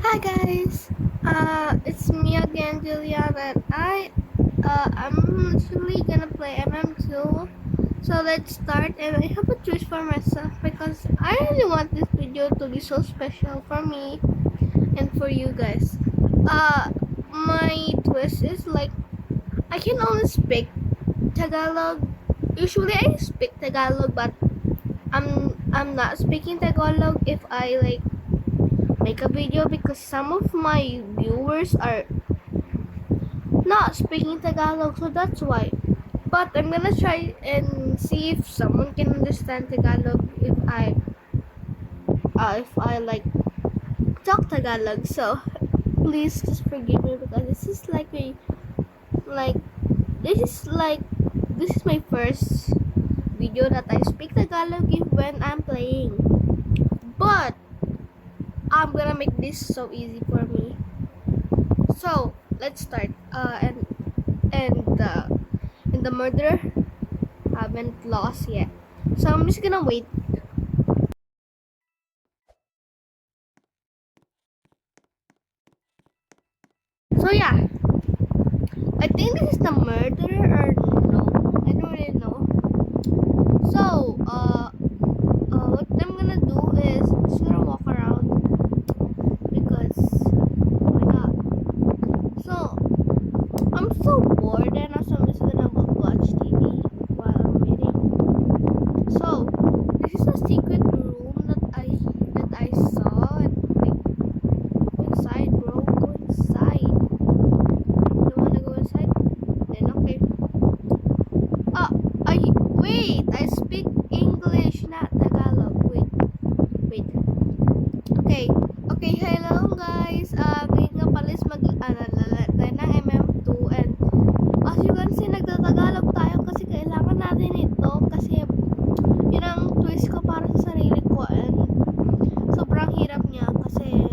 Hi guys, it's me again, Juliana, and I'm actually gonna play MM2. So let's start, and I have a choice for myself because I really want this video to be so special for me and for you guys. My twist is like I can only speak Tagalog. Usually I speak Tagalog, but I'm not speaking Tagalog if I like make a video because some of my viewers are not speaking Tagalog, so that's why. But I'm gonna try and see if someone can understand Tagalog if I like talk Tagalog. So please just forgive me because this is like this is my first video that I speak Tagalog when I'm playing. But I'm gonna make this so easy for me. So let's start. And the murderer haven't lost yet. So I'm just gonna wait. So yeah, I think this is the murderer or no? I don't really know. So what I'm gonna do is I'm just gonna walk around because why not? So I'm so bored and also I'm just gonna watch TV while I'm waiting. So this is a secret room that I saw and like go inside, bro. Go inside. You wanna go inside? Then okay. I wait. I speak English, not Tagalog. Wait. Okay. Okay. Hello guys. Ngayon nga pala is mag-alala tayo ng MM2 and as you can see, nagtatagalog tayo kasi kailangan natin ito kasi yun ang twist ko para sa sarili ko and sobrang hirap niya kasi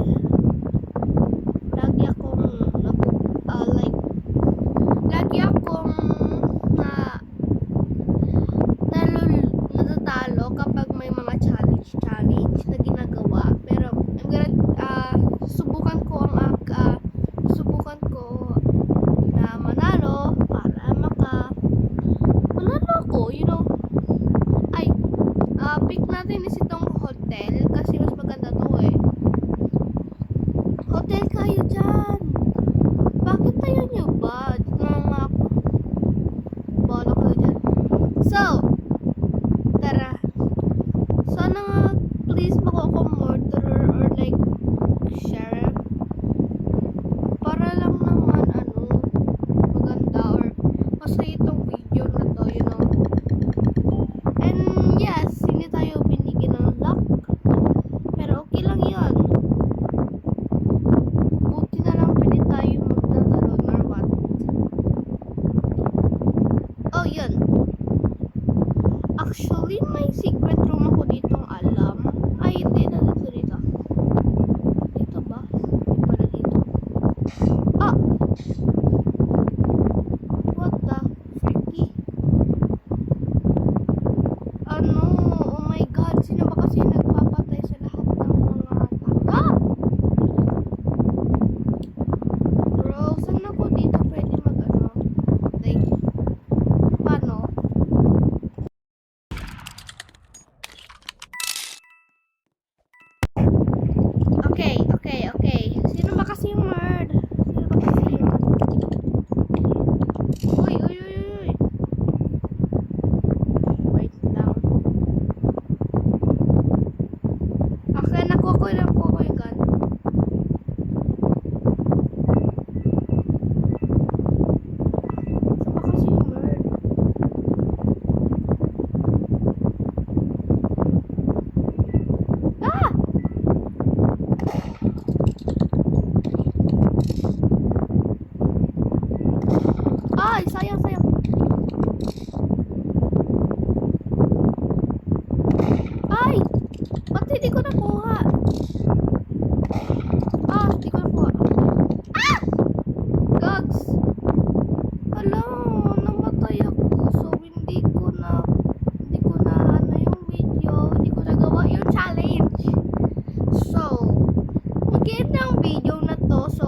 lagi akong lagi akong na natatalo kapag may mga challenge na ginagawa pero I'm gonna susubukan ko na manalo para manalo ako, you know. Ay, pick natin is itong hotel kasi mas maganda to eh. Hotel kayo dyan. Bakit tayo nyo ba? Dito na nga ako. Bala kayo dyan. So, tara. Sana nga, please makuha ko murderer or like sheriff. Para lang naman maganda or masaya itong video na to, you know. And yes, hindi tayo binigyan ng luck. Pero okay lang yun. Buti na lang pwede tayo magtatalon or what. Oh, yun. Actually, may secret room ako ditong alam. Ay, hindi na dito. Dito ba? Hindi pala dito. Ah! What the freaky? Oh my god, sino ba kasi nagpapatay sa lahat ng mga tao? Bro, saan ako dito pwede like, paano? Okay. Sino ba kasi yung murd? Uy. Wait lang. Okay, nakuha ko yung gun. Saan ba kasi yung murd? Ah! ng video na to. So,